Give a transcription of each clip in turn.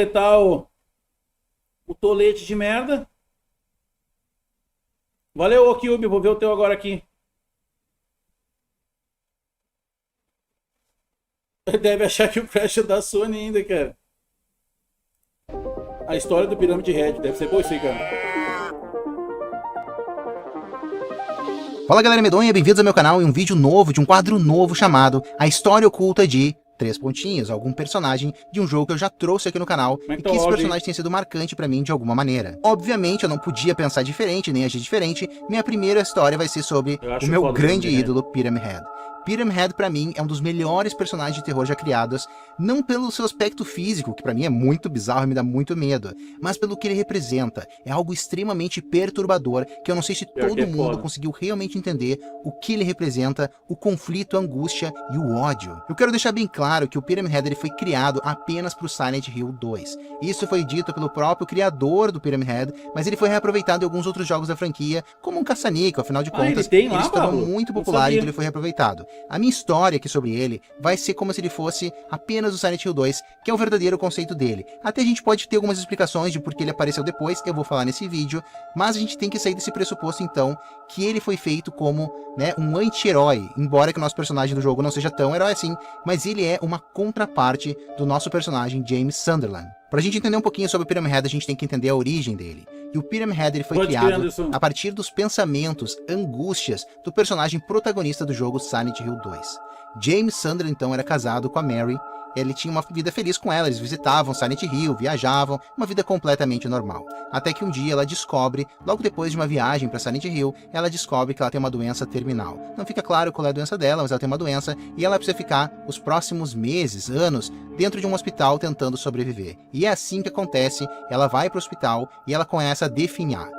Completar o tolete de merda. Valeu, Okyubi, vou ver o teu agora aqui. Deve achar que o Crash é da Sony ainda, cara. A história do Pirâmide Red, deve ser boa isso aí, cara. Fala galera medonha, bem-vindos ao meu canal e um vídeo novo de um quadro novo chamado A História Oculta de... Três pontinhos, algum personagem de um jogo que eu já trouxe aqui no canal e que esse personagem tem sido marcante pra mim de alguma maneira. Obviamente eu não podia pensar diferente, nem agir diferente, minha primeira história vai ser sobre o meu grande ídolo, Pyramid Head. Pyramid Head pra mim é um dos melhores personagens de terror já criados, não pelo seu aspecto físico, que pra mim é muito bizarro e me dá muito medo, mas pelo que ele representa. É algo extremamente perturbador, que eu não sei se todo mundo conseguiu realmente entender o que ele representa, o conflito, a angústia e o ódio. Eu quero deixar bem claro que o Pyramid Head ele foi criado apenas para o Silent Hill 2. Isso foi dito pelo próprio criador do Pyramid Head, mas ele foi reaproveitado em alguns outros jogos da franquia, como um caça-níquel, afinal de contas, ele se tornou muito popular e ele foi reaproveitado. A minha história aqui sobre ele vai ser como se ele fosse apenas o Silent Hill 2, que é o verdadeiro conceito dele. Até a gente pode ter algumas explicações de por que ele apareceu depois, eu vou falar nesse vídeo, mas a gente tem que sair desse pressuposto então, que ele foi feito como, né, um anti-herói, embora que o nosso personagem do jogo não seja tão herói assim, mas ele é uma contraparte do nosso personagem James Sunderland. Pra gente entender um pouquinho sobre o Pyramid Head, a gente tem que entender a origem dele. E o Pyramid Head ele foi criado a partir dos pensamentos, angústias do personagem protagonista do jogo Silent Hill 2. James Sunderland então era casado com a Mary, ele tinha uma vida feliz com ela, eles visitavam Silent Hill, viajavam, uma vida completamente normal. Até que um dia ela descobre, logo depois de uma viagem para Silent Hill, ela descobre que ela tem uma doença terminal. Não fica claro qual é a doença dela, mas ela tem uma doença e ela precisa ficar os próximos meses, anos, dentro de um hospital tentando sobreviver. E é assim que acontece, ela vai para o hospital e ela começa a definhar.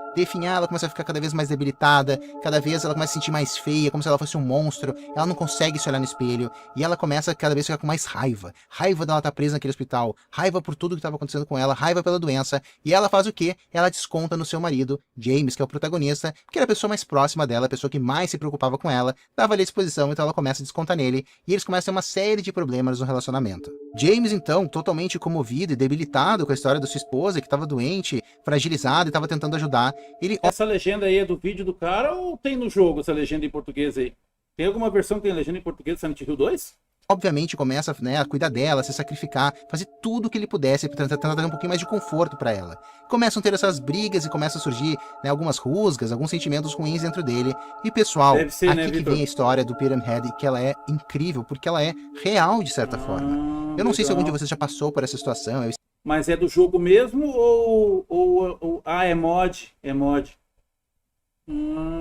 Ela começa a ficar cada vez mais debilitada, cada vez ela começa a se sentir mais feia, como se ela fosse um monstro, ela não consegue se olhar no espelho, e ela começa cada vez a ficar com mais raiva. Raiva dela estar presa naquele hospital, raiva por tudo que estava acontecendo com ela, raiva pela doença, e ela faz o quê? Ela desconta no seu marido, James, que é o protagonista, que era a pessoa mais próxima dela, a pessoa que mais se preocupava com ela, dava ali a disposição, então ela começa a descontar nele, e eles começam a ter uma série de problemas no relacionamento. James, então, totalmente comovido e debilitado com a história da sua esposa, que estava doente, fragilizada e estava tentando ajudar, Essa legenda aí é do vídeo do cara ou tem no jogo essa legenda em português aí? Tem alguma versão que tem legenda em português do Silent Hill 2? Obviamente começa, né, a cuidar dela, se sacrificar, fazer tudo o que ele pudesse para tentar dar um pouquinho mais de conforto para ela. Começam a ter essas brigas e começam a surgir, né, algumas rusgas, alguns sentimentos ruins dentro dele. E pessoal, aqui que vem a história do Pyramid Head, que ela é incrível, porque ela é real de certa forma. Eu não sei se algum de vocês já passou por essa situação. Mas é do jogo mesmo ou é mod? É mod.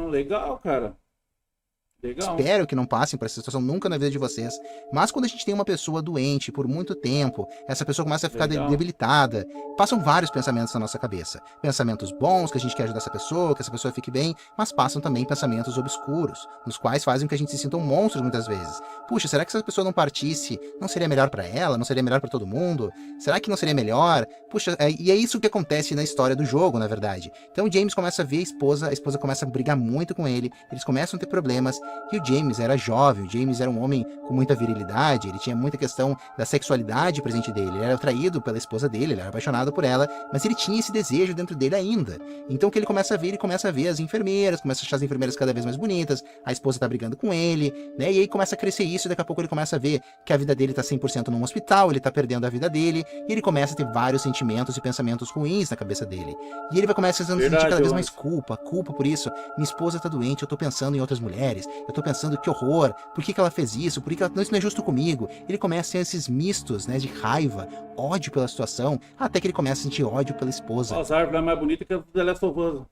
Legal, cara. Legal. Espero que não passem por essa situação nunca na vida de vocês. Mas quando a gente tem uma pessoa doente por muito tempo, essa pessoa começa a ficar debilitada, passam vários pensamentos na nossa cabeça. Pensamentos bons, que a gente quer ajudar essa pessoa, que essa pessoa fique bem, mas passam também pensamentos obscuros, nos quais fazem que a gente se sinta um monstro muitas vezes. Puxa, será que se essa pessoa não partisse, não seria melhor pra ela? Não seria melhor pra todo mundo? Será que não seria melhor? Puxa, e é isso que acontece na história do jogo, na verdade. Então o James começa a ver a esposa começa a brigar muito com ele, eles começam a ter problemas. E o James era jovem, o James era um homem com muita virilidade, ele tinha muita questão da sexualidade presente dele, ele era atraído pela esposa dele, ele era apaixonado por ela, mas ele tinha esse desejo dentro dele ainda. Então o que ele começa a ver as enfermeiras, começa a achar as enfermeiras cada vez mais bonitas, a esposa tá brigando com ele, né, e aí começa a crescer isso, e daqui a pouco ele começa a ver que a vida dele tá 100% num hospital, ele tá perdendo a vida dele, e ele começa a ter vários sentimentos e pensamentos ruins na cabeça dele. E ele vai começar a sentir cada vez mais culpa por isso, minha esposa tá doente, eu tô pensando em outras mulheres, eu tô pensando que horror, por que ela fez isso, por que ela, isso não é justo comigo. Ele começa a ter esses mistos, né, de raiva, ódio pela situação, até que ele começa a sentir ódio pela esposa. As árvores é mais bonita que a The Last of Us.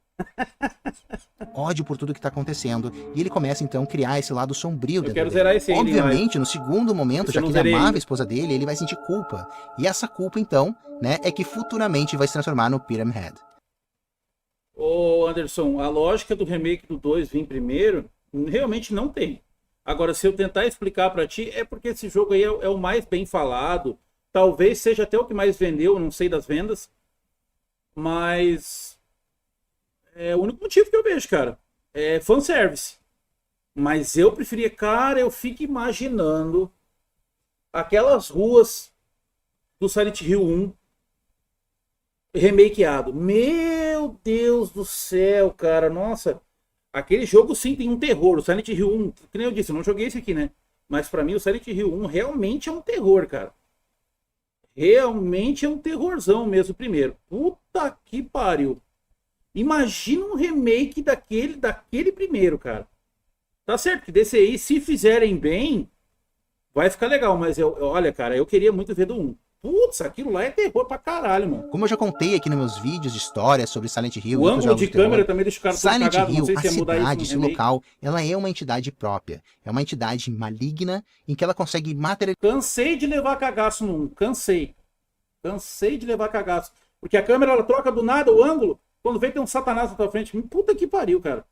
Ódio por tudo que tá acontecendo, e ele começa então a criar esse lado sombrio dentro dele. Zerar esse Obviamente, no segundo momento, já que ele amava a esposa dele, ele vai sentir culpa. E essa culpa então, né, é que futuramente vai se transformar no Pyramid Head. Ô Anderson, a lógica do remake do 2 vir primeiro realmente não tem. Agora, se eu tentar explicar pra ti, é porque esse jogo aí é o mais bem falado. Talvez seja até o que mais vendeu, não sei das vendas. Mas é o único motivo que eu vejo, cara. É fanservice. Mas eu preferia, cara, eu fico imaginando aquelas ruas do Silent Hill 1 Remakeado. Meu Deus do céu, cara. Nossa. Aquele jogo sim tem um terror. O Silent Hill 1, que nem eu disse, eu não joguei esse aqui, né? Mas pra mim o Silent Hill 1 realmente é um terror, cara. Realmente é um terrorzão mesmo, primeiro. Puta que pariu. Imagina um remake daquele primeiro, cara. Tá certo que desse aí, se fizerem bem, vai ficar legal. Mas olha, cara, eu queria muito ver do 1. Putz, aquilo lá é terror pra caralho, mano. Como eu já contei aqui nos meus vídeos de história sobre Silent Hill, o ângulo de câmera também deixa o cara todo Silent cagado. Hill, Não sei a se ia mudar isso cidade, no seu remake. local, ela é uma entidade própria. É uma entidade maligna em que ela consegue materializar. Cansei de levar cagaço no 1. Cansei de levar cagaço. Porque a câmera, ela troca do nada o ângulo. Quando vem tem um satanás na tua frente. Puta que pariu, cara.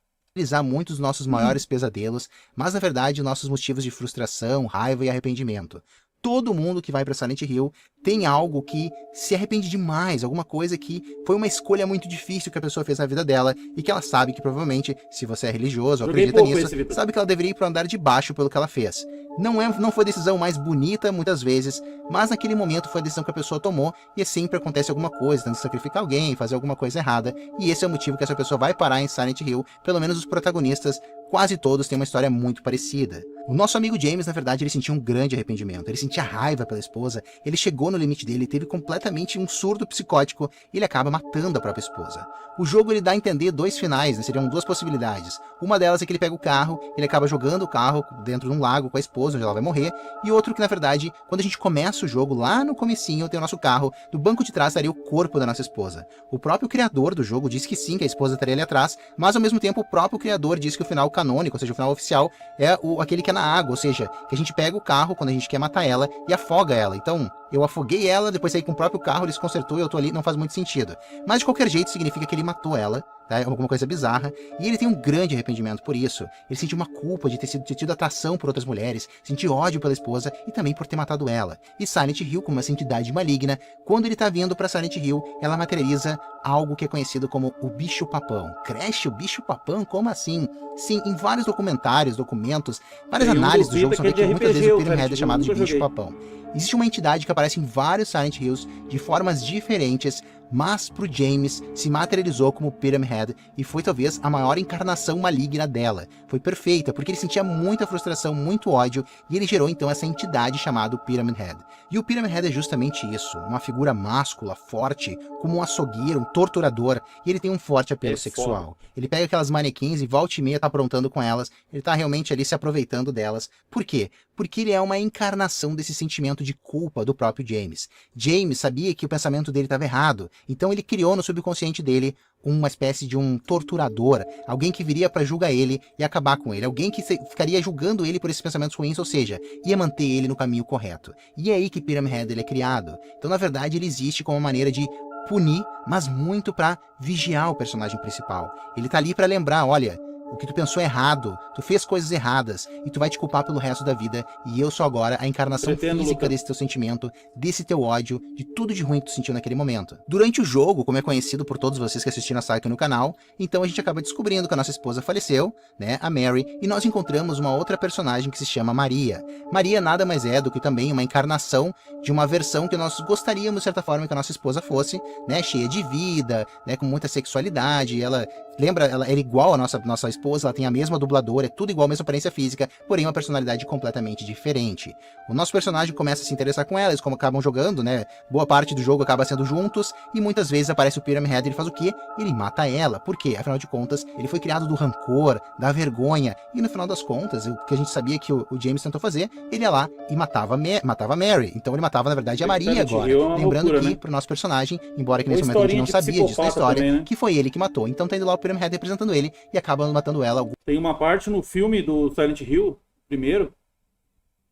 Muitos dos nossos maiores pesadelos, mas na verdade nossos motivos de frustração, raiva e arrependimento. Todo mundo que vai para Silent Hill tem algo que se arrepende demais, alguma coisa que foi uma escolha muito difícil que a pessoa fez na vida dela e que ela sabe que provavelmente, se você é religioso ou acredita nisso, sabe que ela deveria ir para o andar de baixo pelo que ela fez. Não foi a decisão mais bonita muitas vezes, mas naquele momento foi a decisão que a pessoa tomou e sempre acontece alguma coisa, tentando sacrificar alguém, fazer alguma coisa errada, e esse é o motivo que essa pessoa vai parar em Silent Hill. Pelo menos os protagonistas, quase todos, têm uma história muito parecida. O nosso amigo James, na verdade, ele sentiu um grande arrependimento, ele sentia raiva pela esposa, ele chegou no limite dele, teve completamente um surto psicótico e ele acaba matando a própria esposa. O jogo ele dá a entender dois finais, né? Seriam duas possibilidades. Uma delas é que ele pega o carro, ele acaba jogando o carro dentro de um lago com a esposa, onde ela vai morrer, e outro que, na verdade, quando a gente começa o jogo, lá no comecinho, tem o nosso carro, do banco de trás estaria o corpo da nossa esposa. O próprio criador do jogo disse que sim, que a esposa estaria ali atrás, mas ao mesmo tempo o próprio criador disse que o final canônico, ou seja, o final oficial, é aquele que é na água, ou seja, que a gente pega o carro quando a gente quer matar ela e afoga ela. Então, eu afoguei ela, depois saí com o próprio carro, ele se consertou e eu tô ali, não faz muito sentido. Mas de qualquer jeito significa que ele matou ela, tá? É alguma coisa bizarra, e ele tem um grande arrependimento por isso. Ele sentiu uma culpa de ter tido atração por outras mulheres, sentiu ódio pela esposa e também por ter matado ela. E Silent Hill, como essa entidade maligna, quando ele tá vindo pra Silent Hill, ela materializa algo que é conhecido como o bicho-papão. Crash, o bicho-papão? Como assim? Sim, em vários documentários, documentos, várias análises do jogo são feitas que muitas vezes o Pyramid Head é chamado de bicho-papão. Existe uma entidade que aparece em vários Silent Hills de formas diferentes, mas pro James se materializou como Pyramid Head e foi talvez a maior encarnação maligna dela. Foi perfeita, porque ele sentia muita frustração, muito ódio, e ele gerou então essa entidade chamada Pyramid Head. E o Pyramid Head é justamente isso, uma figura máscula, forte, como um açougueiro, um torturador, e ele tem um forte apelo sexual. Ele pega aquelas manequins e volta e meia tá aprontando com elas, ele tá realmente ali se aproveitando delas. Por quê? Porque ele é uma encarnação desse sentimento de culpa do próprio James. James sabia que o pensamento dele estava errado, então ele criou no subconsciente dele uma espécie de um torturador, alguém que viria para julgar ele e acabar com ele, alguém que ficaria julgando ele por esses pensamentos ruins, ou seja, ia manter ele no caminho correto. E é aí que Pyramid Head ele é criado. Então, na verdade, ele existe como uma maneira de punir, mas muito para vigiar o personagem principal. Ele tá ali para lembrar, olha, o que tu pensou errado, tu fez coisas erradas e tu vai te culpar pelo resto da vida, e eu sou agora a encarnação física desse teu sentimento, desse teu ódio, de tudo de ruim que tu sentiu naquele momento. Durante o jogo, como é conhecido por todos vocês que assistiram a saga aqui no canal, então a gente acaba descobrindo que a nossa esposa faleceu, né, a Mary, e nós encontramos uma outra personagem que se chama Maria. Maria nada mais é do que também uma encarnação de uma versão que nós gostaríamos, de certa forma, que a nossa esposa fosse, né, cheia de vida, né, com muita sexualidade. Ela lembra, ela era igual à nossa esposa, ela tem a mesma dubladora, é tudo igual, a mesma aparência física, porém uma personalidade completamente diferente. O nosso personagem começa a se interessar com ela, eles como acabam jogando, né, boa parte do jogo acaba sendo juntos, e muitas vezes aparece o Pyramid Head e ele faz o quê? Ele mata ela. Por quê? Afinal de contas, ele foi criado do rancor, da vergonha, e no final das contas, o que a gente sabia que o James tentou fazer, ele ia lá e matava a Mary. Então ele matava, na verdade, a Maria agora. Lembrando loucura, que, né, pro nosso personagem, embora que nesse momento a gente não sabia disso na história, também, né, que foi ele que matou. Então tá indo lá o Pyramid Head representando ele e acaba matando ela. Tem uma parte no filme do Silent Hill, primeiro,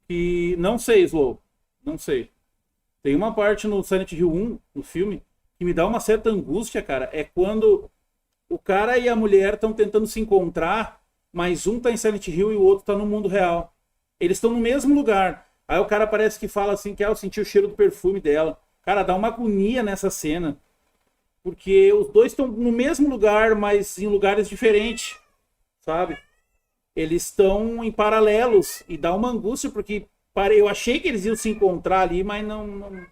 que não sei, Slow, não sei. Tem uma parte no Silent Hill 1, no filme, que me dá uma certa angústia, cara. É quando o cara e a mulher estão tentando se encontrar, mas um tá em Silent Hill e o outro tá no mundo real. Eles estão no mesmo lugar. Aí o cara parece que fala assim, que eu senti o cheiro do perfume dela. Cara, dá uma agonia nessa cena. Porque os dois estão no mesmo lugar, mas em lugares diferentes, sabe? Eles estão em paralelos e dá uma angústia, porque eu achei que eles iam se encontrar ali, mas não...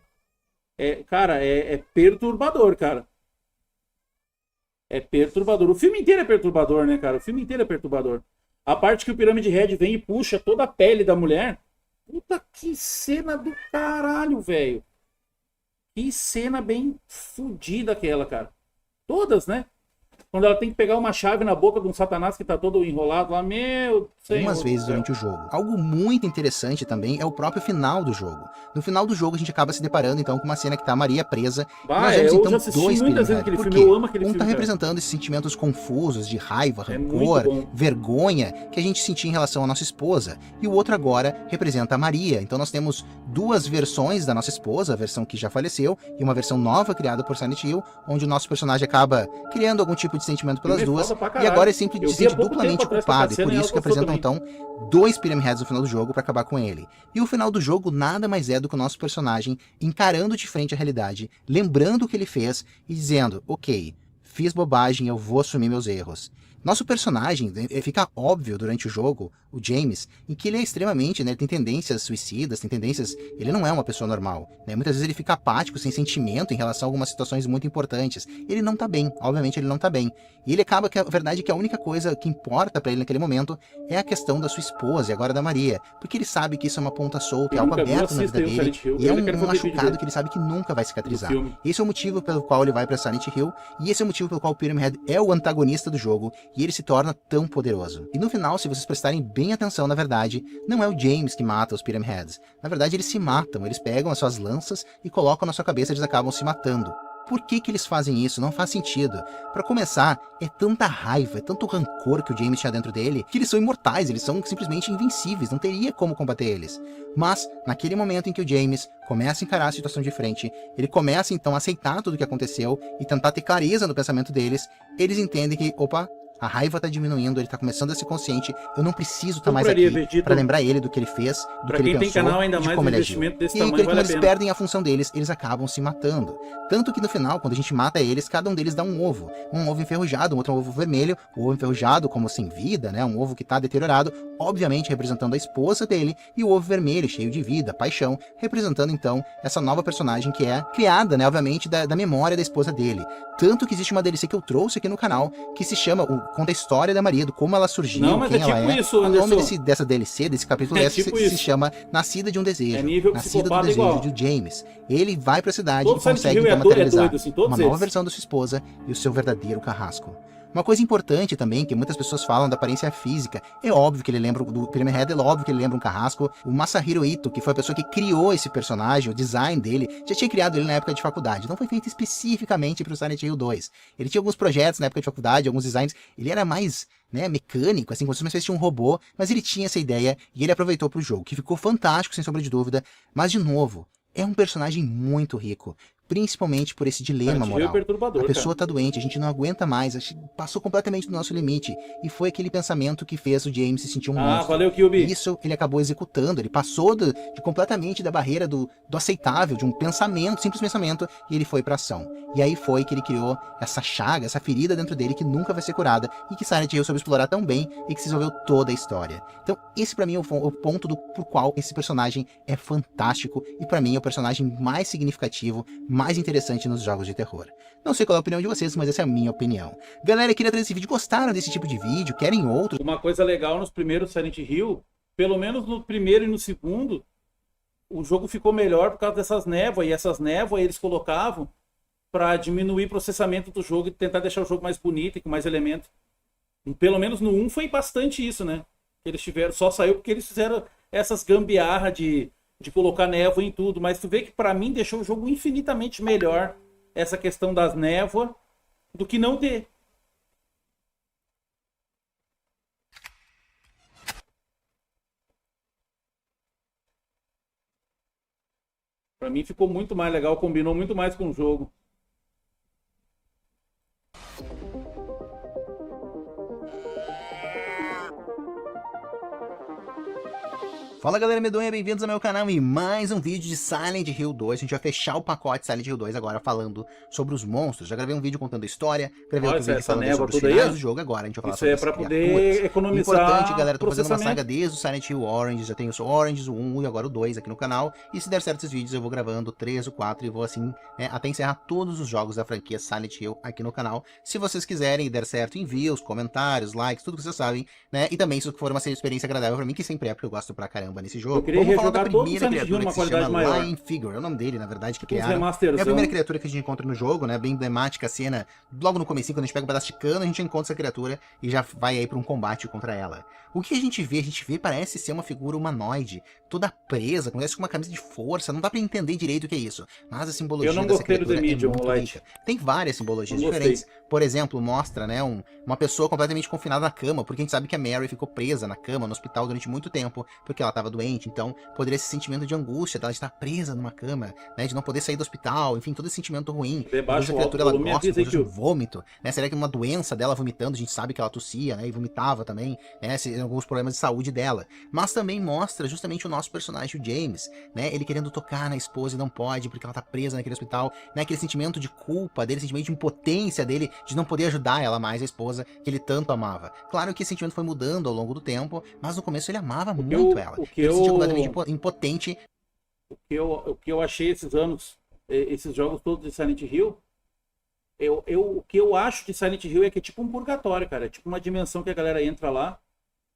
Cara, é perturbador, cara. É perturbador. O filme inteiro é perturbador, né, cara? O filme inteiro é perturbador. A parte que o Pirâmide Red vem e puxa toda a pele da mulher. Puta, que cena do caralho, velho. Que cena bem fodida aquela, cara. Todas, né? Quando ela tem que pegar uma chave na boca de um satanás que tá todo enrolado lá, meu Senhor. Algumas vezes durante o jogo. Algo muito interessante também é o próprio final do jogo. No final do jogo a gente acaba se deparando então com uma cena que tá a Maria presa. Nós vemos então dois Pyramid Head. Por quê? Eu amo aquele filme, tá representando esses sentimentos confusos de raiva, rancor, vergonha que a gente sentia em relação à nossa esposa. E o outro agora representa a Maria. Então nós temos duas versões da nossa esposa, a versão que já faleceu e uma versão nova criada por Silent Hill, onde o nosso personagem acaba criando algum tipo de sentimento pelas duas. E agora ele sempre se sente duplamente culpado. E por isso que apresentam então dois Pyramid Heads no final do jogo para acabar com ele. E o final do jogo nada mais é do que o nosso personagem encarando de frente a realidade, lembrando o que ele fez e dizendo, ok, fiz bobagem, eu vou assumir meus erros. Nosso personagem, fica óbvio durante o jogo, o James, em que ele é extremamente, né, ele tem tendências suicidas, tem tendências, ele não é uma pessoa normal, né, muitas vezes ele fica apático, sem sentimento em relação a algumas situações muito importantes. Ele não tá bem, obviamente ele não tá bem. E ele acaba que a verdade é que a única coisa que importa pra ele naquele momento é a questão da sua esposa e agora da Maria, porque ele sabe que isso é uma ponta solta, é algo aberto na vida dele, e é um machucado que ele sabe que nunca vai cicatrizar. Esse é o motivo pelo qual ele vai pra Silent Hill, e esse é o motivo pelo qual o Pyramid Head é o antagonista do jogo, e ele se torna tão poderoso. E no final, se vocês prestarem bem atenção, na verdade, não é o James que mata os Pyramid Heads. Na verdade, eles se matam, eles pegam as suas lanças e colocam na sua cabeça e eles acabam se matando. Por que eles fazem isso? Não faz sentido. Para começar, é tanta raiva, é tanto rancor que o James tinha dentro dele, que eles são imortais, eles são simplesmente invencíveis, não teria como combater eles. Mas, naquele momento em que o James começa a encarar a situação de frente, ele começa então a aceitar tudo o que aconteceu e tentar ter clareza no pensamento deles, eles entendem que, opa, a raiva tá diminuindo, ele tá começando a ser consciente, eu não preciso estar mais aqui para lembrar ele do que ele fez, do que ele pensou, canal, ainda de mais como ele agiu. E aí, quando eles perdem a função deles, eles acabam se matando. Tanto que no final, quando a gente mata eles, cada um deles dá um ovo enferrujado, um outro ovo vermelho, o ovo enferrujado como sem vida, né, um ovo que tá deteriorado, obviamente representando a esposa dele, e o ovo vermelho, cheio de vida, paixão, representando então essa nova personagem que é criada, né, obviamente, da memória da esposa dele. Tanto que existe uma DLC que eu trouxe aqui no canal, que se chama, conta a história da Maria, do como ela surgiu, quem ela é. Isso, o nome dessa DLC, desse capítulo se chama Nascida de um Desejo. Nascida do Desejo de James. Ele vai pra cidade e consegue então materializar uma nova versão da sua esposa e o seu verdadeiro carrasco. Uma coisa importante também, que muitas pessoas falam da aparência física, é óbvio que ele lembra do Pyramid Head, é óbvio que ele lembra um carrasco. O Masahiro Ito, que foi a pessoa que criou esse personagem, o design dele, já tinha criado ele na época de faculdade, não foi feito especificamente para o Silent Hill 2. Ele tinha alguns projetos na época de faculdade, alguns designs, ele era mais, né, mecânico, assim, como se fosse um robô, mas ele tinha essa ideia e ele aproveitou para o jogo, que ficou fantástico, sem sombra de dúvida, mas de novo, é um personagem muito rico. Principalmente por esse dilema moral. A pessoa tá doente, a gente não aguenta mais, a gente passou completamente do nosso limite. E foi aquele pensamento que fez o James se sentir um monstro. Valeu, Kyubi. Isso ele acabou executando, ele passou de completamente da barreira do aceitável, de um pensamento, simples pensamento, e ele foi pra ação. E aí foi que ele criou essa chaga, essa ferida dentro dele que nunca vai ser curada e que Silent Hill soube explorar tão bem e que se desenvolveu toda a história. Então esse pra mim é o ponto por qual esse personagem é fantástico e pra mim é o personagem mais significativo, mais interessante nos jogos de terror. Não sei qual é a opinião de vocês, mas essa é a minha opinião. Galera, queria trazer esse vídeo. Gostaram desse tipo de vídeo? Querem outro? Uma coisa legal nos primeiros Silent Hill, pelo menos no primeiro e no segundo, o jogo ficou melhor por causa dessas névoas, e essas névoas eles colocavam para diminuir o processamento do jogo e tentar deixar o jogo mais bonito e com mais elementos. Pelo menos no 1 foi bastante isso, né? Eles tiveram, só saiu porque eles fizeram essas gambiarra de colocar névoa em tudo, mas tu vê que pra mim deixou o jogo infinitamente melhor essa questão das névoas do que não ter. Pra mim ficou muito mais legal, combinou muito mais com o jogo. Fala galera medonha, bem-vindos ao meu canal e mais um vídeo de Silent Hill 2. A gente vai fechar o pacote Silent Hill 2 agora falando sobre os monstros. Já gravei um vídeo contando a história, gravei outro vídeo falando sobre os finais do jogo. Agora a gente vai falar sobre as criaturas. Isso é pra poder economizar. Importante, galera, tô fazendo uma saga desde o Silent Hill Orange, já tenho o Orange, o 1 e agora o 2 aqui no canal. E se der certo esses vídeos eu vou gravando 3 ou 4 e vou assim, até encerrar todos os jogos da franquia Silent Hill aqui no canal. Se vocês quiserem e der certo, envios, comentários, likes, tudo que vocês sabem, né? E também se for uma experiência agradável pra mim, que sempre é, porque eu gosto pra caramba nesse jogo. Vamos falar da primeira criatura que se chama Lion Figure, é o nome dele, na verdade, que criaram. É a primeira criatura que a gente encontra no jogo, né? Bem emblemática a cena, logo no comecinho, quando a gente pega um pedaço de cano, a gente encontra essa criatura e já vai aí pra um combate contra ela. O que a gente vê parece ser uma figura humanoide, toda presa, parece com uma camisa de força, não dá pra entender direito o que é isso. Mas a simbologia dessa criatura é muito rica. Tem várias simbologias diferentes. Por exemplo, mostra, né, uma pessoa completamente confinada na cama, porque a gente sabe que a Mary ficou presa na cama, no hospital durante muito tempo, porque ela estava doente, então poderia esse sentimento de angústia dela de estar presa numa cama, né, de não poder sair do hospital, enfim, todo esse sentimento ruim. Debaixo a criatura ela gosta de um vômito, né, será que uma doença dela vomitando, a gente sabe que ela tossia, né, e vomitava também, né, alguns problemas de saúde dela. Mas também mostra justamente o nosso personagem, o James, né, ele querendo tocar na esposa e não pode, porque ela tá presa naquele hospital, né, aquele sentimento de culpa dele, sentimento de impotência dele, de não poder ajudar ela mais, a esposa que ele tanto amava. Claro que esse sentimento foi mudando ao longo do tempo, mas no começo ele amava muito ela. Ele se sentia completamente impotente. O que eu achei esses jogos todos de Silent Hill, o que eu acho de Silent Hill é que é tipo um purgatório, cara. É tipo uma dimensão que a galera entra lá.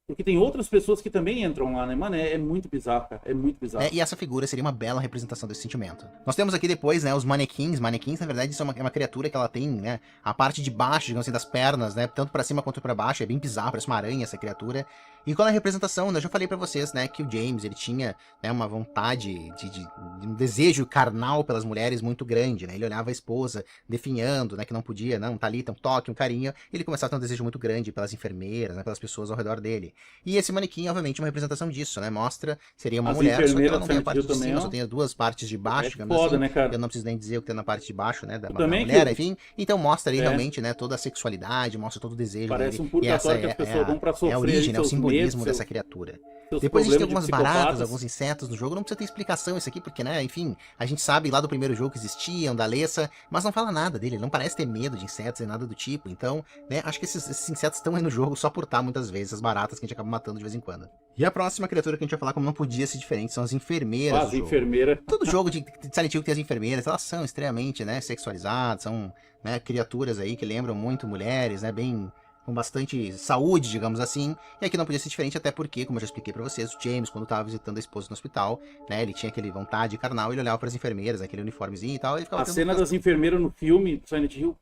Porque tem outras pessoas que também entram lá, né, mano? É muito bizarro, cara. É muito bizarro. E essa figura seria uma bela representação desse sentimento. Nós temos aqui depois, né, os manequins. Manequins, na verdade, são uma criatura que ela tem, né, a parte de baixo, digamos assim, das pernas, né, tanto pra cima quanto pra baixo. É bem bizarro, parece uma aranha essa criatura. E qual é a representação, né? Eu já falei pra vocês, né, que o James, ele tinha, né, uma vontade de um desejo carnal pelas mulheres muito grande, né? Ele olhava a esposa definhando, né, que não podia, não, tá ali, um toque, um carinho. E ele começava a ter um desejo muito grande pelas enfermeiras, né, pelas pessoas ao redor dele. E esse manequim, obviamente, é uma representação disso, né? Mostra, seria uma mulher, só que ela não tem a parte de cima, só tem as duas partes de baixo, digamos assim. Né, cara? Eu não preciso nem dizer o que tem na parte de baixo, né, da mulher, enfim. Então mostra ali realmente, né, toda a sexualidade, mostra todo o desejo Parece dele. Um purgatório que as pessoas vão pra sofrer. É a origem, né, o simbolismo dessa criatura. Depois a gente tem algumas baratas, alguns insetos no jogo, não precisa ter explicação isso aqui, porque, né, enfim, a gente sabe lá do primeiro jogo que existiam, da Alessa, mas não fala nada dele, ele não parece ter medo de insetos nem nada do tipo, então, né, acho que esses insetos estão aí no jogo só por estar muitas vezes, as baratas que a gente acaba matando de vez em quando. E a próxima criatura que a gente vai falar, como não podia ser diferente, são as enfermeiras. As enfermeiras. Todo jogo de Silent Hill que tem as enfermeiras, elas são extremamente, né, sexualizadas, são, né, criaturas aí que lembram muito mulheres, né, bem... com bastante saúde, digamos assim, e aqui não podia ser diferente, até porque, como eu já expliquei pra vocês, o James, quando tava visitando a esposa no hospital, né, ele tinha aquele vontade carnal, ele olhava pras enfermeiras, aquele uniformezinho e tal, ele ficava... A cena das enfermeiras no filme do Silent Hill,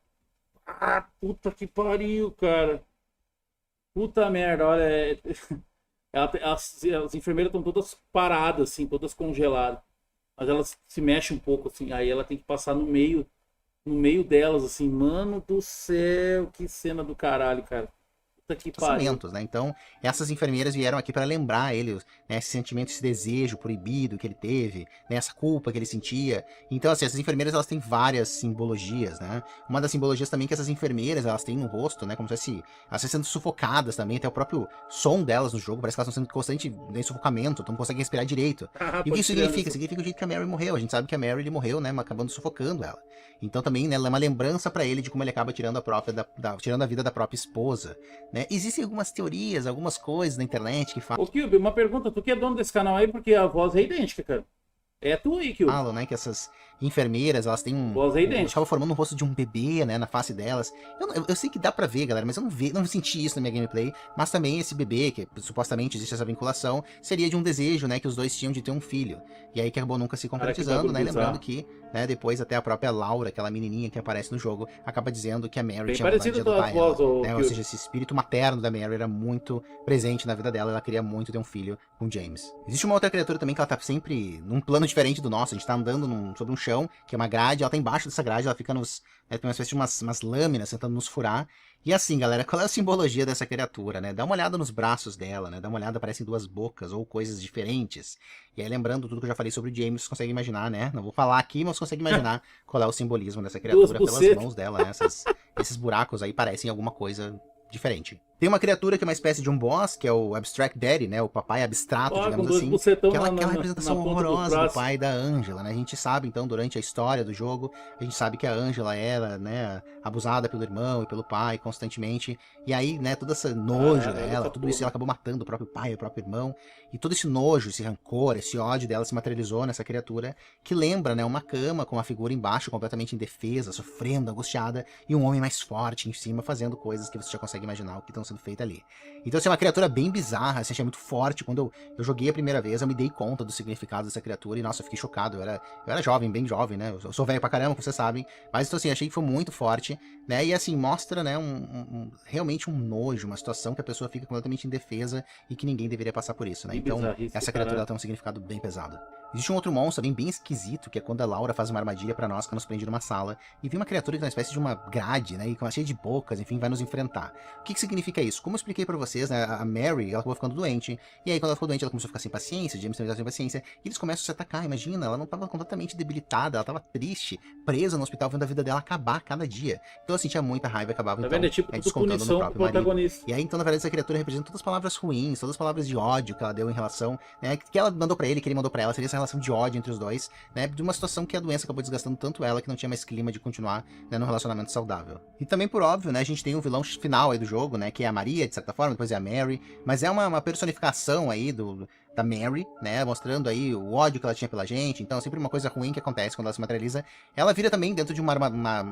puta que pariu, cara, puta merda, olha, as enfermeiras estão todas paradas, assim, todas congeladas, mas elas se mexem um pouco, assim, aí ela tem que passar no meio delas, assim, mano do céu, que cena do caralho, cara. Puta que pariu. Né? Então, essas enfermeiras vieram aqui para lembrar ele, né, esse sentimento, esse desejo proibido que ele teve, né, essa culpa que ele sentia. Então, assim, essas enfermeiras, elas têm várias simbologias, né? Uma das simbologias também é que essas enfermeiras, elas têm no rosto, né, como se fosse, elas estão sendo sufocadas também, até o próprio som delas no jogo, parece que elas estão sendo constante em sufocamento, não conseguem respirar direito. E o que isso significa? Significa o jeito que a Mary morreu. A gente sabe que a Mary, ele morreu, né, acabando sufocando ela. Então também, né, é uma lembrança para ele de como ele acaba tirando tirando a vida da própria esposa, né? Existem algumas teorias, algumas coisas na internet que falam... Ô, Kilby, uma pergunta, tu que é dono desse canal aí, porque a voz é idêntica, cara. É tu aí, Kilby. Falam, né, que essas enfermeiras, elas têm voz é idêntica. Acaba formando um rosto de um bebê, né, na face delas. Eu sei que dá pra ver, galera, mas eu não senti isso na minha gameplay. Mas também esse bebê, que supostamente existe essa vinculação, seria de um desejo, né, que os dois tinham de ter um filho. E aí que acabou nunca se concretizando, né, lembrando que, né, depois até a própria Laura, aquela menininha que aparece no jogo, acaba dizendo que a Mary tinha vontade de adotar ela, né, ou seja, esse espírito materno da Mary era muito presente na vida dela, ela queria muito ter um filho com James. Existe uma outra criatura também que ela tá sempre num plano diferente do nosso, a gente tá andando sobre um chão, que é uma grade, ela tá embaixo dessa grade, ela fica tem uma espécie de umas lâminas tentando nos furar. E assim, galera, qual é a simbologia dessa criatura, né? Dá uma olhada nos braços dela, né? Dá uma olhada, parecem duas bocas ou coisas diferentes. E aí, lembrando tudo que eu já falei sobre o James, você consegue imaginar, né? Não vou falar aqui, mas você consegue imaginar qual é o simbolismo dessa criatura pelas mãos dela, né? Esses buracos aí parecem alguma coisa diferente. Tem uma criatura que é uma espécie de um boss, que é o Abstract Daddy, né? O papai abstrato, digamos assim. Que é aquela representação horrorosa do pai da Angela, né? A gente sabe, então, durante a história do jogo, a gente sabe que a Angela era, né, abusada pelo irmão e pelo pai constantemente. E aí, né, todo esse nojo dela, tudo isso, ela acabou matando o próprio pai e o próprio irmão. E todo esse nojo, esse rancor, esse ódio dela se materializou nessa criatura, que lembra, né, uma cama com uma figura embaixo, completamente indefesa, sofrendo, angustiada, e um homem mais forte em cima, fazendo coisas que você já consegue imaginar o que estão sendo feito ali. Então, assim, é uma criatura bem bizarra, assim, achei muito forte. Quando eu joguei a primeira vez, eu me dei conta do significado dessa criatura e, nossa, eu fiquei chocado. Eu era jovem, bem jovem, né? Eu sou velho pra caramba, como vocês sabem. Mas, então, assim, achei que foi muito forte, né? E, assim, mostra, né, realmente um nojo, uma situação que a pessoa fica completamente indefesa e que ninguém deveria passar por isso, né? Então, essa criatura ela tem um significado bem pesado. Existe um outro monstro bem esquisito, que é quando a Laura faz uma armadilha pra nós, que nos prende numa sala, e vem uma criatura que é uma espécie de uma grade, né, e cheia de bocas, enfim, vai nos enfrentar. O que significa isso? Como eu expliquei pra vocês, né, a Mary, ela acabou ficando doente, e aí quando ela ficou doente, ela começou a ficar sem paciência, James também estava sem paciência, e eles começam a se atacar, imagina, ela não estava completamente debilitada, ela estava triste, presa no hospital, vendo a vida dela acabar cada dia. Então, assim, tinha muita raiva e acabava, então, descontando no próprio marido. E aí, então, na verdade, essa criatura representa todas as palavras ruins, todas as palavras de ódio que ela deu em relação, né, que ela mandou pra ele, que ele mandou pra ela, seria essa relação de ódio entre os dois, né, de uma situação que a doença acabou desgastando tanto ela que não tinha mais clima de continuar, né, no relacionamento saudável. E também, por óbvio, né, a gente tem um vilão final aí do jogo, né, que é a Maria, de certa forma, depois é a Mary, mas é uma personificação aí da Mary, né, mostrando aí o ódio que ela tinha pela gente. Então, sempre uma coisa ruim que acontece quando ela se materializa. Ela vira também dentro de uma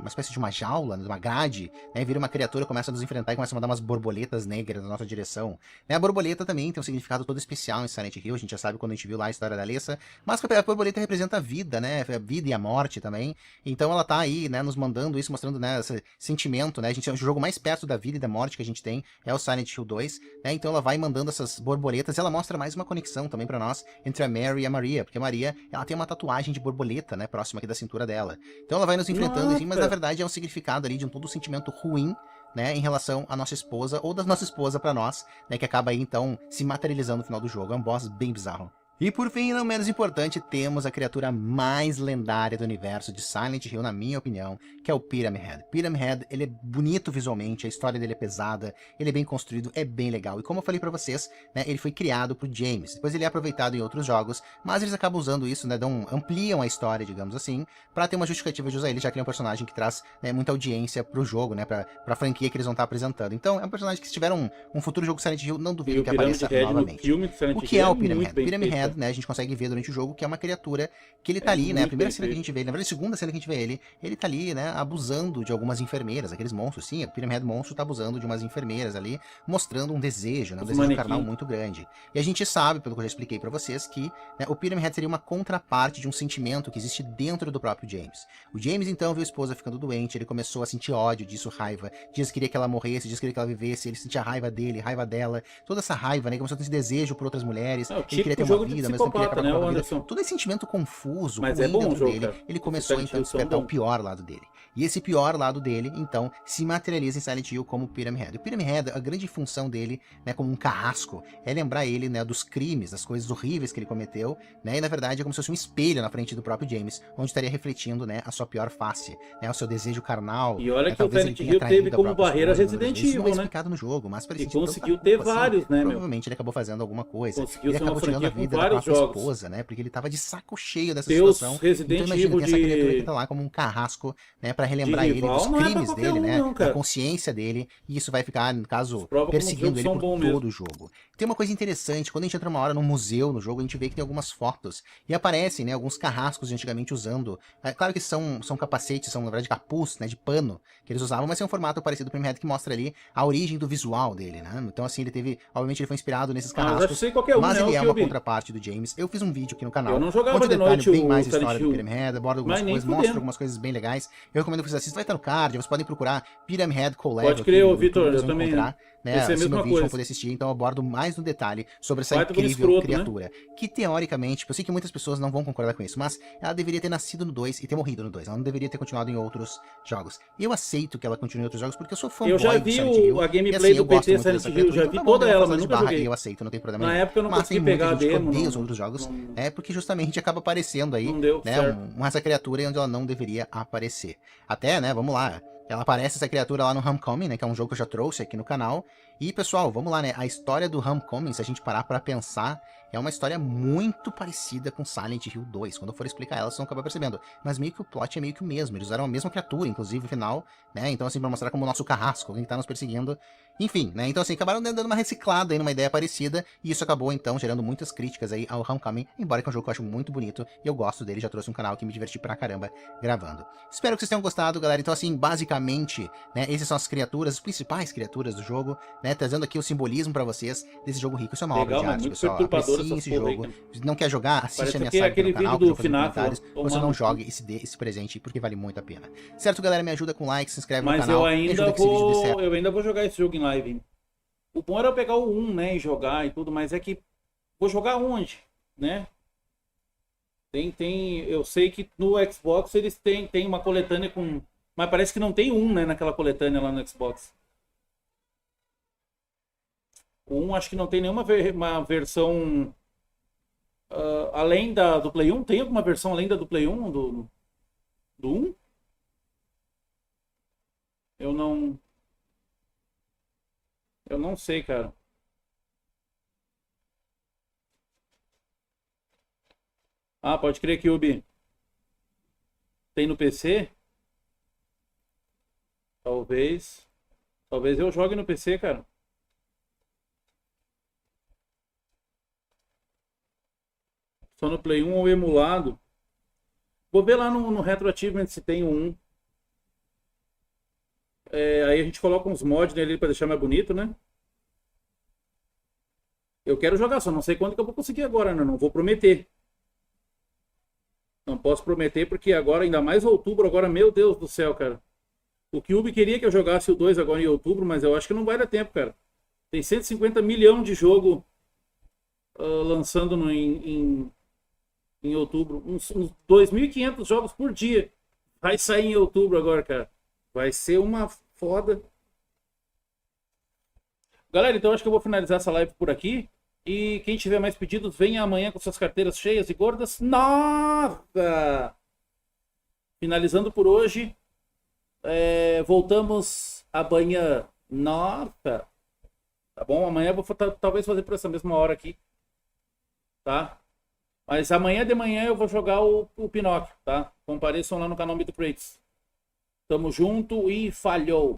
espécie de uma jaula, de uma grade, né, vira uma criatura, começa a nos enfrentar e começa a mandar umas borboletas negras na nossa direção. Né, a borboleta também tem um significado todo especial em Silent Hill, a gente já sabe quando a gente viu lá a história da Alessa, mas a borboleta representa a vida, né, a vida e a morte também. Então ela tá aí, né, nos mandando isso, mostrando, né, esse sentimento, né, o jogo mais perto da vida e da morte que a gente tem é o Silent Hill 2, né, então ela vai mandando essas borboletas e ela mostra mais uma conexão também pra nós entre a Mary e a Maria, porque a Maria, ela tem uma tatuagem de borboleta, né, próxima aqui da cintura dela. Então ela vai nos enfrentando, enfim, mas na verdade é um significado ali de todo um sentimento ruim, né, em relação à nossa esposa, ou da nossa esposa pra nós, né, que acaba aí então se materializando no final do jogo. É um boss bem bizarro. E por fim, não menos importante, temos a criatura mais lendária do universo de Silent Hill, na minha opinião, que é o Pyramid Head. Pyramid Head, ele é bonito visualmente, a história dele é pesada, ele é bem construído, é bem legal. E como eu falei pra vocês, né, ele foi criado pro James. Depois ele é aproveitado em outros jogos, mas eles acabam usando isso, né, ampliam a história, digamos assim, pra ter uma justificativa de usar ele, já que ele é um personagem que traz, né, muita audiência pro jogo, né, pra franquia que eles vão estar apresentando. Então, é um personagem que se tiver um futuro jogo Silent Hill, não duvido que apareça novamente. O que é o Pyramid Head? Pyramid Head, né, a gente consegue ver durante o jogo que é uma criatura que ele tá ali, né, a primeira cena que a gente vê ele, na verdade a segunda cena que a gente vê ele tá ali, né, abusando de algumas enfermeiras, aqueles monstros, sim, o Pyramid Head monstro tá abusando de umas enfermeiras ali, mostrando um desejo, né, um desejo carnal muito grande. E a gente sabe, pelo que eu já expliquei pra vocês, que, né, o Pyramid Head seria uma contraparte de um sentimento que existe dentro do próprio James. O James, então, viu a esposa ficando doente, ele começou a sentir ódio disso, raiva, dias queria que ela morresse, dias queria que ela vivesse, ele sentia raiva dele, raiva dela, toda essa raiva, né, começou a ter esse desejo por outras mulheres, ele queria ter uma vida, mas não queria acabar com a vida. Todo esse sentimento confuso, mas é bom dentro jogo, dele, ele começou então a despertar o pior lado dele. E esse pior lado dele, então, se materializa em Silent Hill como Pyramid Head. O Pyramid Head, a grande função dele, né, como um carrasco, é lembrar ele, né, dos crimes, das coisas horríveis que ele cometeu, né, e na verdade é como se fosse um espelho na frente do próprio James, onde estaria refletindo, né, a sua pior face, né, o seu desejo carnal. E olha que o Silent Hill teve como barreira Resident Evil, né? Explicado no jogo, mas ele conseguiu ter vários, né, provavelmente ele acabou fazendo alguma coisa. Conseguiu ele acabou tirando a vida da própria esposa, né, porque ele tava de saco cheio dessa situação. Resident então imagina Evil que essa criatura que tá lá como um carrasco, né, pra relembrar ele dos crimes dele, né, da consciência dele, e isso vai ficar, no caso, perseguindo ele por todo o jogo. Tem uma coisa interessante, quando a gente entra uma hora num museu no jogo, a gente vê que tem algumas fotos, e aparecem, né, alguns carrascos de antigamente usando, claro que são capacetes, são na verdade capuz, né, de pano, que eles usavam, mas é um formato parecido do Pyramid Head que mostra ali a origem do visual dele, né, então assim, ele teve, obviamente ele foi inspirado nesses carrascos, mas ele é uma contraparte do James. Eu fiz um vídeo aqui no canal, eu não jogava de noite bem mais história do Pyramid Head, aborda algumas coisas, mostra algumas coisas bem legais, eu recomendo que vocês assistam, vai estar no card, vocês podem procurar Pyramid Head Collab. Pode crer, Vitor, eu também, né, assistir meu vídeo, vão poder assistir, então eu abordo mais no detalhe sobre essa incrível criatura, né? Que teoricamente, tipo, eu sei que muitas pessoas não vão concordar com isso, mas ela deveria ter nascido no 2 e ter morrido no 2, ela não deveria ter continuado em outros jogos. Eu aceito que ela continue em outros jogos porque eu sou fã do Silent Hill, a gameplay assim, do PT Silent Hill, já vi toda ela, mas nunca joguei. Eu aceito, não tem problema nenhum. Na época eu não consegui pegar a demo. Odeia os outros jogos, porque justamente acaba aparecendo aí, né, essa criatura onde ela não deveria aparecer. Até, né, vamos lá, Ela aparece, essa criatura, lá no Homecoming, né? Que é um jogo que eu já trouxe aqui no canal. E, pessoal, vamos lá, né? A história do Homecoming, se a gente parar pra pensar, é uma história muito parecida com Silent Hill 2. Quando eu for explicar ela, vocês vão acabar percebendo. Mas meio que o plot é meio que o mesmo. Eles usaram a mesma criatura, inclusive, no final, né? Então, assim, pra mostrar como o nosso carrasco, alguém que tá nos perseguindo. Enfim, né? Então, assim, acabaram dando uma reciclada aí numa ideia parecida. E isso acabou, então, gerando muitas críticas aí ao Homecoming. Embora que é um jogo que eu acho muito bonito. E eu gosto dele, já trouxe um canal que me diverti pra caramba gravando. Espero que vocês tenham gostado, galera. Então, assim, basicamente, né? Essas são as criaturas, as principais criaturas do jogo, né? Trazendo aqui o simbolismo pra vocês desse jogo rico. Isso é uma obra de arte, pessoal. Apreciem esse jogo. Se não quer jogar, assiste a minha série no canal, que eu vou fazer comentários. Ou se não, jogue e se dê esse presente, porque vale muito a pena. Certo, galera? Me ajuda com like, se inscreve no canal. Eu ainda vou jogar esse jogo em live. O bom era eu pegar o 1, né, e jogar e tudo, mas é que vou jogar onde, né? Eu sei que no Xbox eles têm uma coletânea com... Mas parece que não tem né, naquela coletânea lá no Xbox. O 1 acho que não tem nenhuma uma versão... além do Play 1? Tem alguma versão além da do Play 1? Do 1? Eu não sei, cara. Ah, pode crer que tem no PC? Talvez eu jogue no PC, cara. Só no Play 1 ou emulado. Vou ver lá no Retro Achievement se tem um. Aí a gente coloca uns mods nele pra deixar mais bonito, né? Eu quero jogar, só não sei quando que eu vou conseguir agora, né? Não vou prometer. Não posso prometer porque agora, ainda mais outubro, agora, meu Deus do céu, cara. O Cube queria que eu jogasse o 2 agora em outubro, mas eu acho que não vai dar tempo, cara. Tem 150 milhões de jogo lançando em outubro. Uns 2.500 jogos por dia. Vai sair em outubro agora, cara. Vai ser uma foda. Galera, então acho que eu vou finalizar essa live por aqui. E quem tiver mais pedidos, venha amanhã com suas carteiras cheias e gordas. Nossa! Finalizando por hoje. Voltamos amanhã. Nossa! Tá bom? Amanhã eu vou talvez fazer por essa mesma hora aqui. Tá? Mas amanhã de manhã eu vou jogar o Pinóquio, tá? Compareçam lá no canal Mito Crates. Tamo junto e falhou!